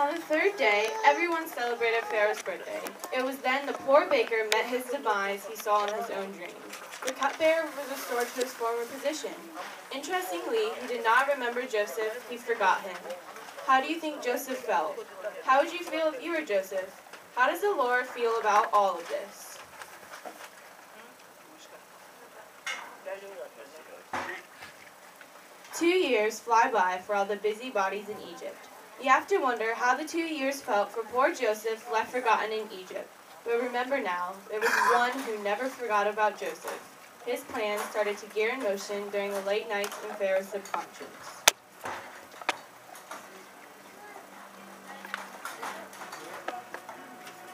On the third day, everyone celebrated Pharaoh's birthday. It was then the poor baker met his demise he saw in his own dreams. The cupbearer was restored to his former position. Interestingly, he did not remember Joseph, he forgot him. How do you think Joseph felt? How would you feel if you were Joseph? How does the Lord feel about all of this? 2 years fly by for all the busybodies in Egypt. You have to wonder how the 2 years felt for poor Joseph left forgotten in Egypt. But remember now, there was one who never forgot about Joseph. His plans started to gear in motion during the late nights in Pharaoh's subconscious.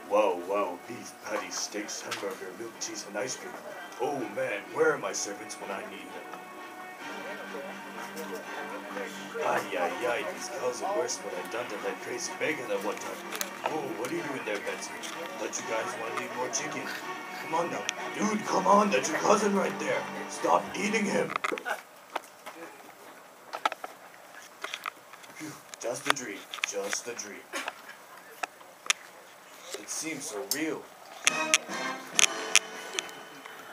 Whoa, whoa, beef, patty, steaks, hamburger, milk, cheese, and ice cream. Oh man, where are my servants when I need them? Ay, ay, ay, these cows are worse than what I've done to that crazy bacon at one time. Oh, what are you doing there, Betsy? Thought you guys wanted to eat more chicken. Come on now. Dude, come on, that's your cousin right there. Stop eating him. Phew, just a dream, just a dream. It seems so real.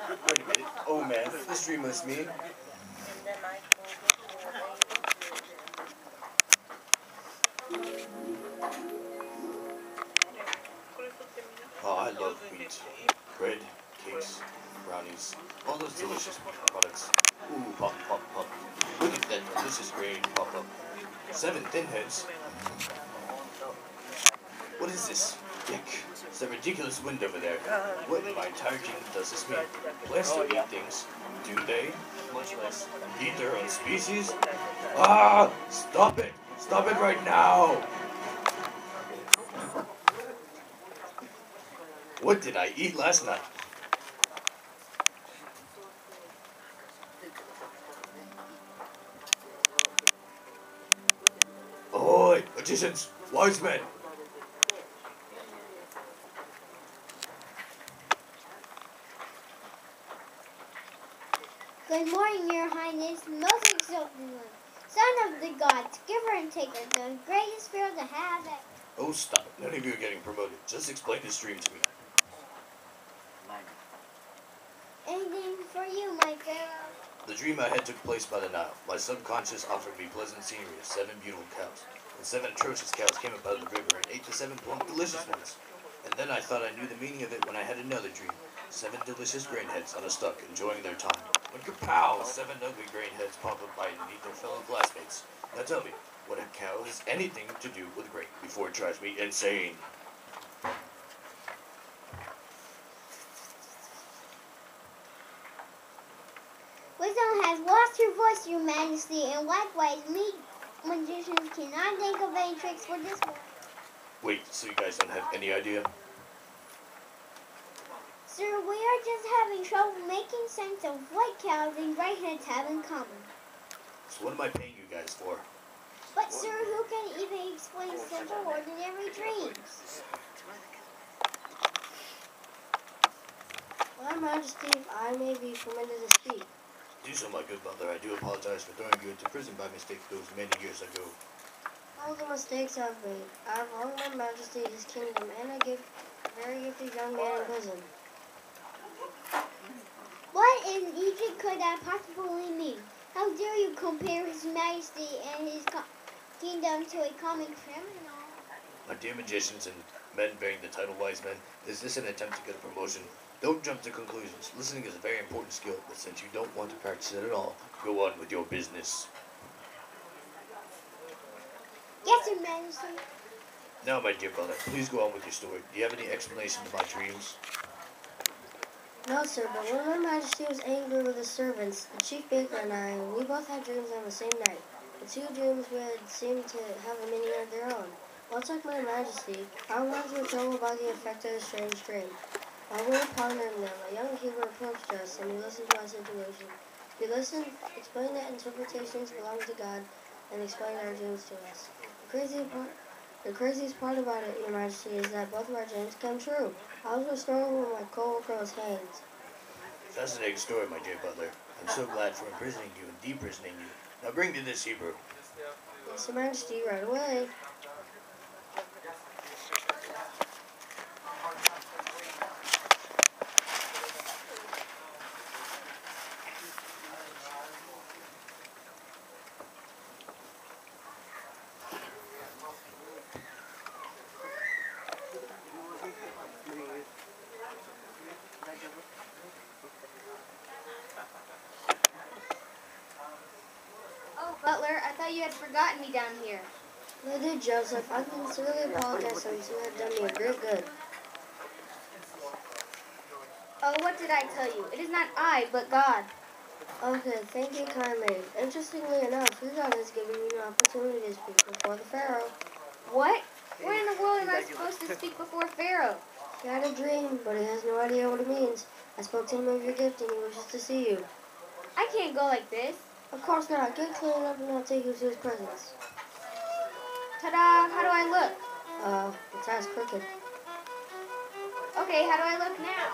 Wait a minute. Oh man, this dream must mean. Oh, I love wheat. Bread, cakes, brownies, all those delicious products. Ooh, pop, pop, pop. Look at that delicious grain pop up. 7 thin heads. What is this? Yuck. It's a ridiculous wind over there. What in my entire kingdom does this mean? Plants don't eat things. Do they? Much less eat their own species? Ah! Stop it! Stop it right now! What did I eat last night? Ahoy! Magicians! Wise men! Good morning, Your Highness, most exalted one, son of the gods, giver and taker, the greatest pharaoh to have ever. Oh, stop it. None of you are getting promoted. Just explain this dream to me. Anything for you, my pharaoh. The dream I had took place by the Nile. My subconscious offered me pleasant scenery of 7 beautiful cows. And 7 atrocious cows came up out of the river and ate the 7 plump, delicious ones. And then I thought I knew the meaning of it when I had another dream. 7 delicious grain heads on a stalk enjoying their time. When kapow, 7 ugly grain heads pop up bite and eat their fellow classmates. Now tell me, what a cow has anything to do with grain before it drives me insane? Wisdom has lost her voice, Your Majesty, and likewise me magicians cannot think of any tricks for this one. Wait, so you guys don't have any idea? Sir, we are just having trouble making sense of what cows and gray heads have in common. So what am I paying you guys for? But sir, who can even explain simple, ordinary dreams? Your Majesty, if I may be permitted to speak. Do so, my good mother. I do apologize for throwing you into prison by mistake those many years ago. All the mistakes I've made. I've wronged my Majesty, his kingdom, and a very gifted young man in prison. What in Egypt could that possibly mean? How dare you compare His Majesty and his kingdom to a common criminal? My dear magicians and men bearing the title wise men, is this an attempt to get a promotion? Don't jump to conclusions. Listening is a very important skill, but since you don't want to practice it at all, go on with your business. Yes, Your Majesty. Now, my dear brother, please go on with your story. Do you have any explanation to my dreams? No, sir, but when my Majesty was angry with his servants, the chief baker and I, we both had dreams on the same night. The 2 dreams would seem to have a meaning of their own. Much like my Majesty, our minds were troubled by the effect of a strange dream. While we were pondering them, a young keeper approached us and he listened to our situation. He listened, explained that interpretations belong to God, and explained our dreams to us. The craziest part about it, Your Majesty, is that both of our dreams came true. I was restored when my co-worker was hanged. Fascinating story, my dear brother. I'm so glad for imprisoning you and deprisoning you. Now bring me this Hebrew. Yes, Your Majesty, right away. thought you had forgotten me down here. I did, Joseph. I sincerely apologize since you have done me a great good. Oh, what did I tell you? It is not I, but God. Okay, thank you kindly. Interestingly enough, your God has given me an opportunity to speak before the Pharaoh. What? When in the world am I supposed to speak before Pharaoh? He had a dream, but he has no idea what it means. I spoke to him of your gift and he wishes to see you. I can't go like this. Of course not. Get clean up and I'll take you to his presence. Ta-da! How do I look? Your tie's crooked. Okay, how do I look now?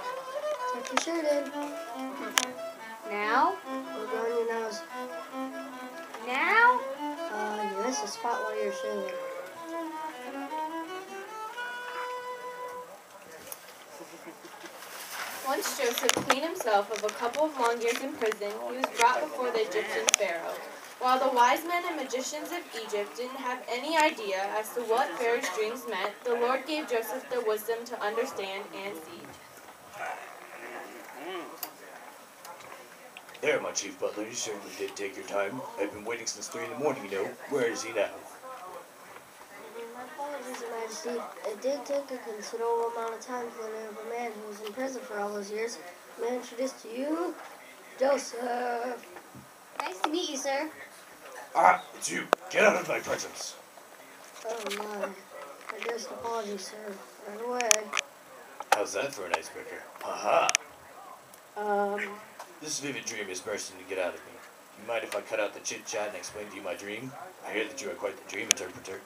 Tuck your shirt in. Now? Look on your nose. Now? You missed a spot while you're shaving. Once Joseph cleaned himself of a couple of long years in prison, he was brought before the Egyptian Pharaoh. While the wise men and magicians of Egypt didn't have any idea as to what Pharaoh's dreams meant, the Lord gave Joseph the wisdom to understand and see. There, my chief butler, you certainly did take your time. I've been waiting since 3 in the morning, you know. Where is he now? My apologies, Your Majesty. It did take a considerable amount of time for the man who was in prison for all those years. May I introduce to you, Joseph. Nice to meet you, sir. Ah, it's you. Get out of my presence. Oh my. I guess apologies, sir. Right away. How's that for an icebreaker? Haha. This vivid dream is bursting to get out of me. You mind if I cut out the chit-chat and explain to you my dream? I hear that you are quite the dream interpreter.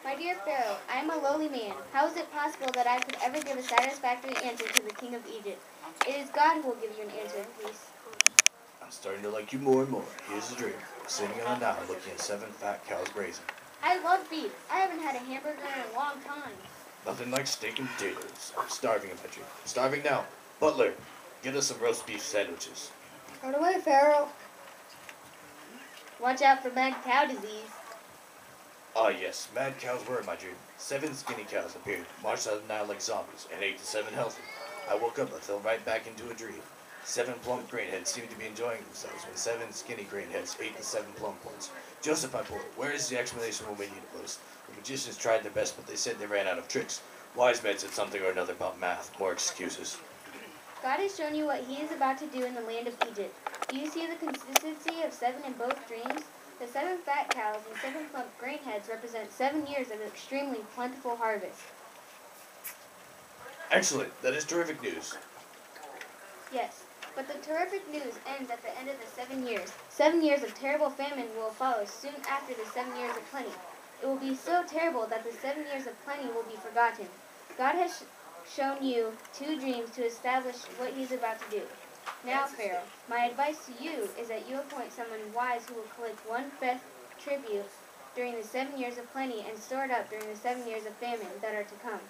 My dear Pharaoh, I am a lowly man. How is it possible that I could ever give a satisfactory answer to the king of Egypt? It is God who will give you an answer, please. I'm starting to like you more and more. Here's the dream. I'm sitting on a knoll looking at 7 fat cows grazing. I love beef. I haven't had a hamburger in a long time. Nothing like steak and potatoes. I'm starving in my dream. I'm starving now. Butler, get us some roast beef sandwiches. Right away, Pharaoh. Watch out for mad cow disease. Ah yes, mad cows were in my dream. 7 skinny cows appeared, marched out of the Nile like zombies, and 8 to 7 healthy. I woke up and fell right back into a dream. 7 plump grain heads seemed to be enjoying themselves when 7 skinny grain heads ate the 7 plump ones. Joseph, my boy, where is the explanation we'll need it most? The magicians tried their best, but they said they ran out of tricks. Wise men said something or another about math. More excuses. God has shown you what he is about to do in the land of Egypt. Do you see the consistency of 7 in both dreams? The 7 fat cows and 7 plump grain heads represent 7 years of extremely plentiful harvest. Excellent. That is terrific news. Yes, but the terrific news ends at the end of the 7 years. 7 years of terrible famine will follow soon after the 7 years of plenty. It will be so terrible that the 7 years of plenty will be forgotten. God has shown you 2 dreams to establish what he is about to do. Now, Pharaoh, my advice to you is that you appoint someone wise who will collect 1/5 tribute during the 7 years of plenty and store it up during the 7 years of famine that are to come.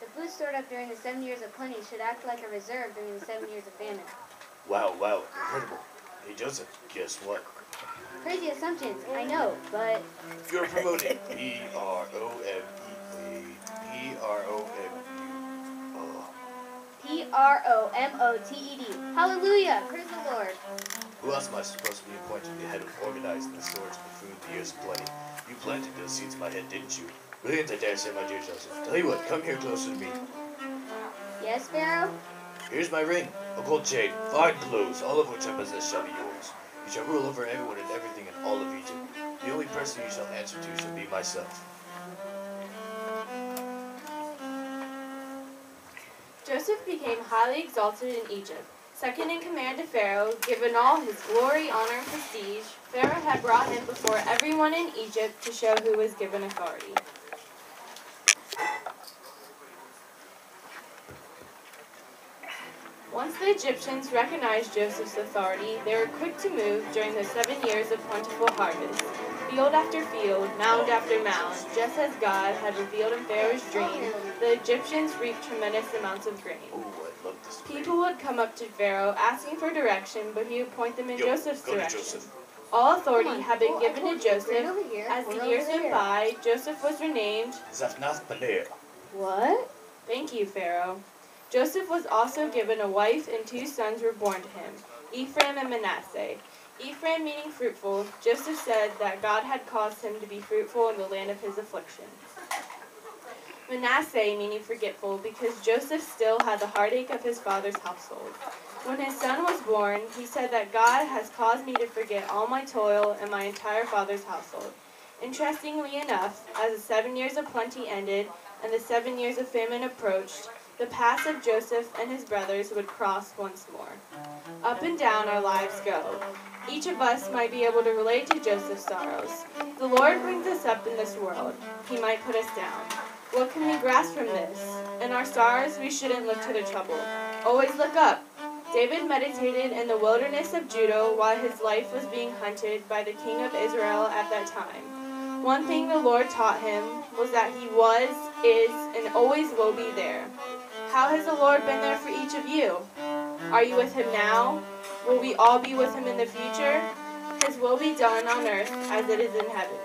The food stored up during the 7 years of plenty should act like a reserve during the 7 years of famine. Wow, incredible. Hey Joseph, guess what? Crazy assumptions, I know, but You're promoted. P-R-O-M-E. P-R-O-M-E. Oh. P-R-O-M-O-T-E-D. Hallelujah! Praise the Lord. Who else am I supposed to be appointing the head of organizing the storage of the food in the years of plenty? You planted those seeds in my head, didn't you? Brilliant, I dare say, my dear Joseph. Tell you what, come here closer to me. Yes, Pharaoh? Here's my ring, a gold chain, 5 clothes, all of which I possess shall be yours. You shall rule over everyone and everything in all of Egypt. The only person you shall answer to shall be myself. Joseph became highly exalted in Egypt. Second in command to Pharaoh, given all his glory, honor, and prestige, Pharaoh had brought him before everyone in Egypt to show who was given authority. Once the Egyptians recognized Joseph's authority, they were quick to move during the 7 years of plentiful harvest. Field after field, mound after mound, just as God had revealed in Pharaoh's dream, the Egyptians reaped tremendous amounts of grain. Ooh, I love this. People would come up to Pharaoh asking for direction, but he would point them in Joseph's go to direction. Joseph. All authority had been Well, given I to told you, Joseph. right over here. As the We're years over went there. by, Joseph was renamed. Zaphnath Paneah. What? Thank you, Pharaoh. Joseph was also given a wife, and 2 sons were born to him, Ephraim and Manasseh. Ephraim meaning fruitful, Joseph said that God had caused him to be fruitful in the land of his affliction. Manasseh meaning forgetful, because Joseph still had the heartache of his father's household. When his son was born, he said that God has caused me to forget all my toil and my entire father's household. Interestingly enough, as the 7 years of plenty ended and the 7 years of famine approached, the paths of Joseph and his brothers would cross once more. Up and down our lives go. Each of us might be able to relate to Joseph's sorrows. The Lord brings us up in this world. He might put us down. What can we grasp from this? In our sorrows, we shouldn't look to the trouble. Always look up. David meditated in the wilderness of Judah while his life was being hunted by the king of Israel at that time. One thing the Lord taught him was that he was, is, and always will be there. How has the Lord been there for each of you? Are you with him now? Will we all be with him in the future? His will be done on earth as it is in heaven.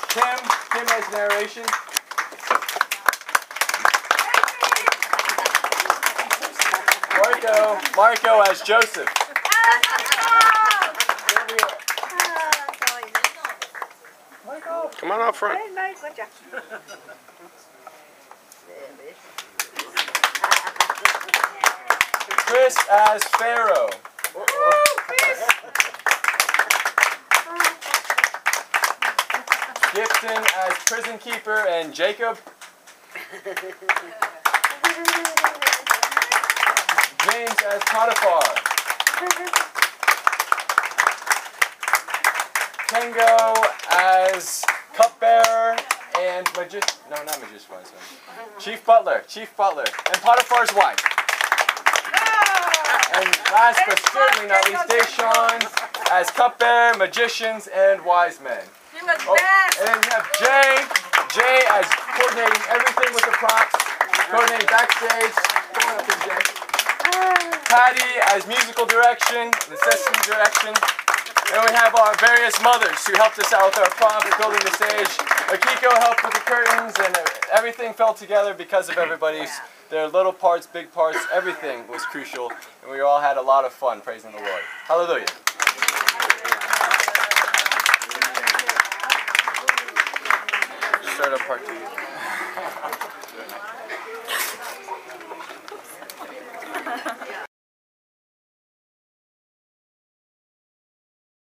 Kim has narration. Marco as Joseph. Come on up front. Chris as Pharaoh. Gibson as prison keeper and Jacob. James as Potiphar. Kengo as cupbearer and Chief Butler, and Potiphar's wife. And last but certainly not least, Deshawn as cupbearer, magicians, and wise men. And then we have Jay as coordinating everything with the props, coordinating backstage. Come on up here, Jay. Patty as musical direction, necessity direction. And we have our various mothers who helped us out with our props, building the stage. Akiko helped with the curtains, and everything fell together because of everybody's, their little parts, big parts, everything was crucial. And we all had a lot of fun praising the Lord. Hallelujah. Start up part 2.